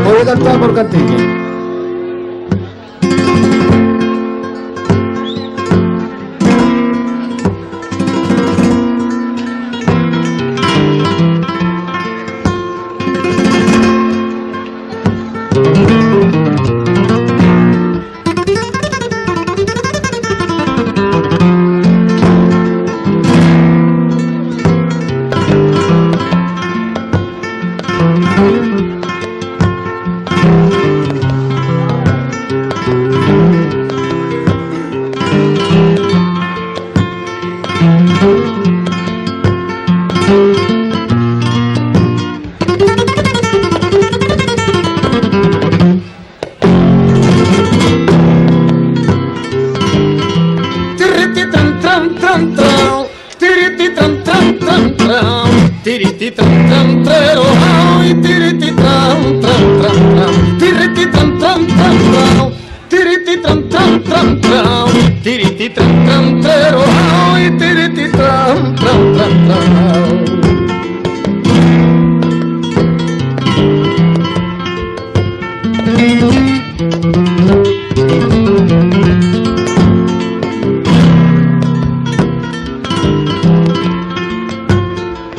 Voy a cantar por cantiñas.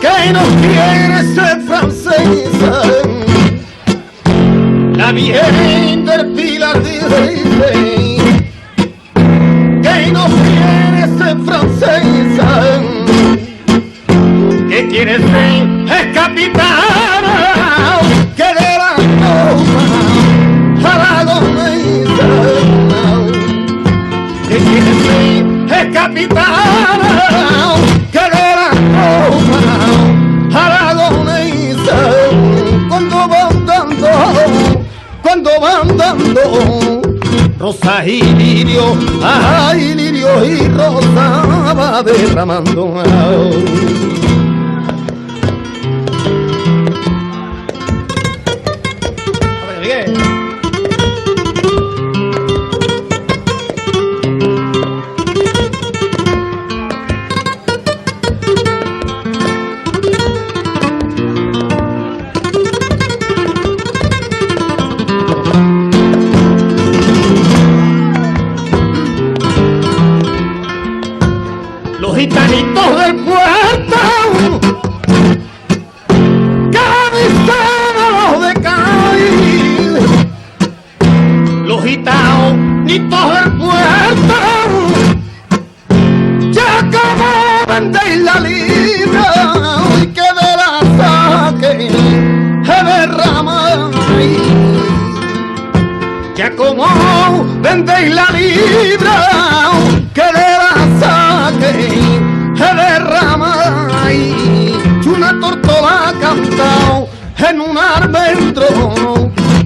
Que no quiere ser francesa, la Virgen del Pilar dice que no quiere ser francesa, que quiere ser capitana, que de la Roma aragonesa, que quiere ser capitana, que de la Roma aragonesa, cuando van dando rosas y lirios, ay, lirios y rosas va derramando. Los gitanitos del puerto, camiseros de Cádiz, los gitanitos del puerto, ya como vendéis la libra y que de la saque se derramáis, ya como vendéis la libra que de la saque se derrama y una tortola ha cantado en un almendro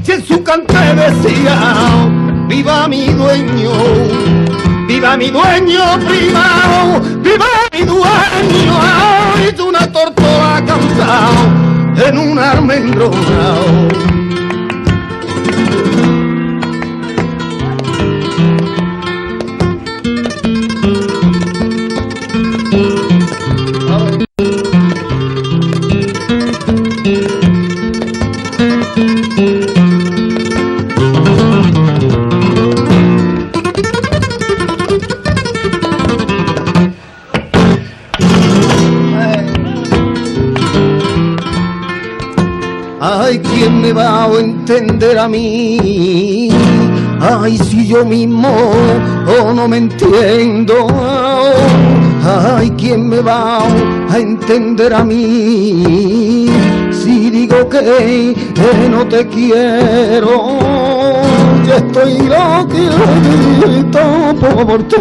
y en su cante decía viva mi dueño privado, viva mi dueño, y una tortola ha cantado en un almendro. Ay, ¿quién me va a entender a mí? Ay, si yo mismo no me entiendo. Ay, ¿quién me va a entender a mí? Si digo que no te quiero, yo estoy loquito por ti.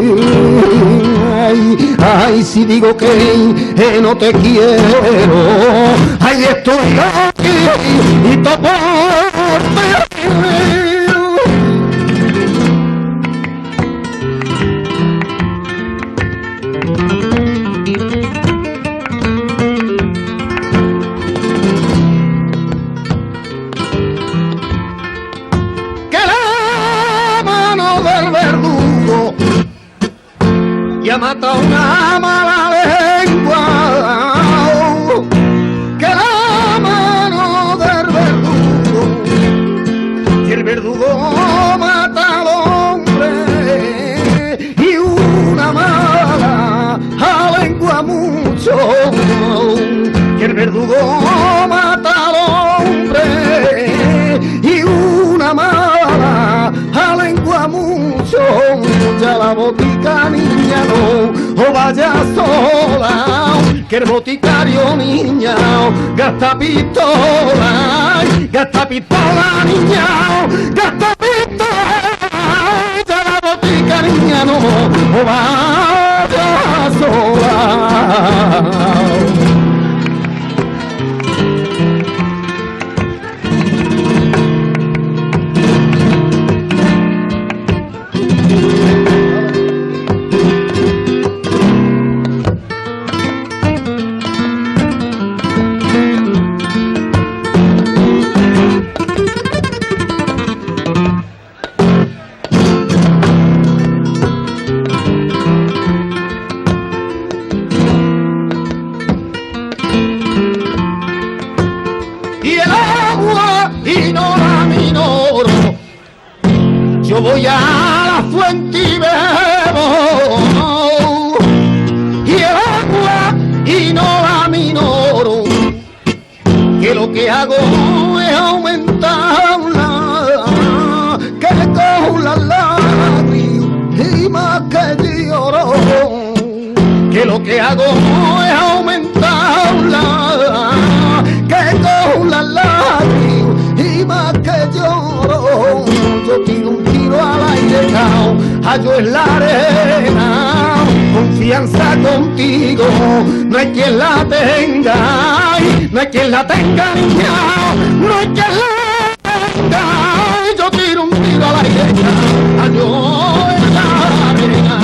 Ay, si digo que no te quiero, ay, estoy loquito por ti. Ya mata una mala lengua, vaya sola, que el boticario niña gasta pistola, niña, gasta pistola, ya la boticaria no vaya sola. Yo voy a la fuente y bebo, y el agua y no la minoro, que lo que hago es aumentarla, que cojo la lágrima y más que lloro, que lo que hago es aumentarla, que cojo la lágrima y más que lloro. Yo tiro un tiro al aire, hallo en la arena, confianza contigo, no hay quien la tenga, no hay quien la tenga, niña, no hay quien la tenga. Yo tiro un tiro al aire, hallo en la arena.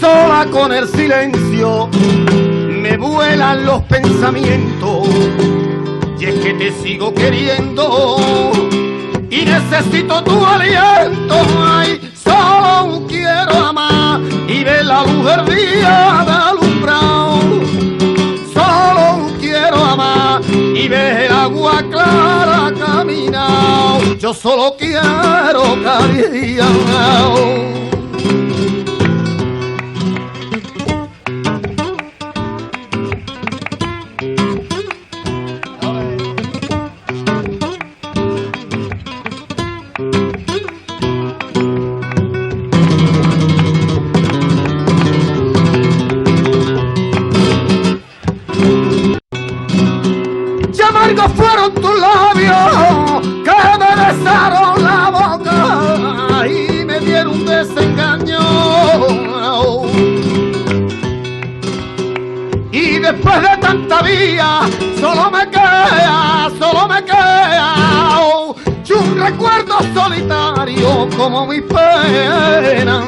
Sola con el silencio me vuelan los pensamientos, y es que te sigo queriendo y necesito tu aliento. Ay, solo quiero amar y ver la luz del día de alumbrado, solo quiero amar y ver el agua clara caminar. Yo solo quiero cariño. Fueron tus labios que me besaron la boca y me dieron un desengaño, y después de tanta vía solo me queda un recuerdo solitario como mi pena.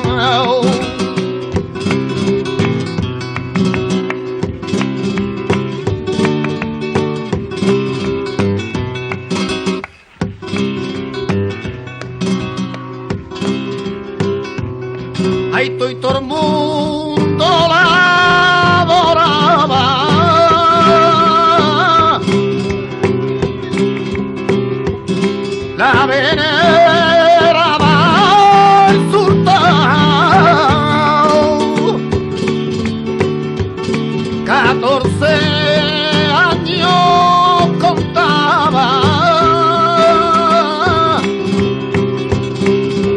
Ahí estoy todo el mundo la adoraba, la veneraba el sultán. 14 años contaba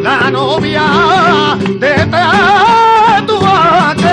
la novia de Tetua, que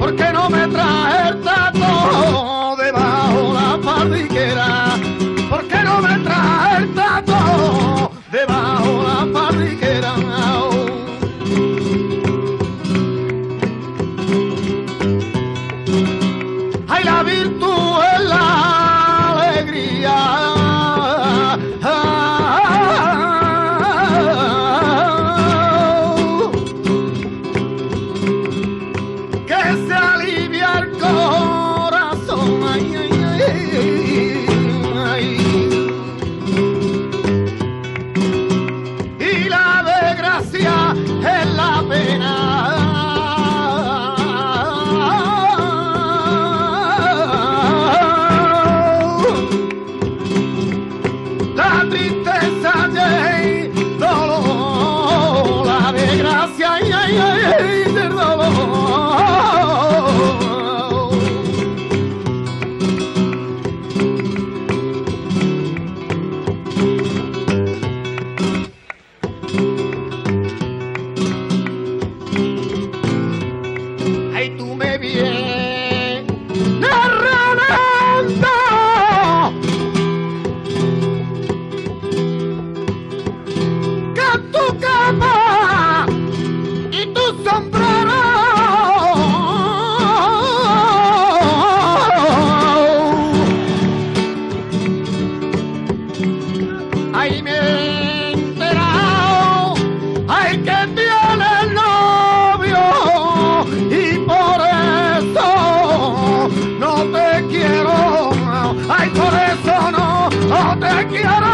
¿Por qué no me trae el tato debajo la parriquera? ¿Por qué no me trae el tato debajo la parriquera? Ay, la virtud es la alegría. Que se alivia el corazón. Ay, ay, ay, ay. Y la desgracia es la pena. La tristeza y el dolor, la desgracia y el dolor. Ay, tú me vienes narrando que tu capa y tu sombrero ay, me he enterado, ay, que tiene el novio y por eso no te quiero, ay, por eso no te quiero.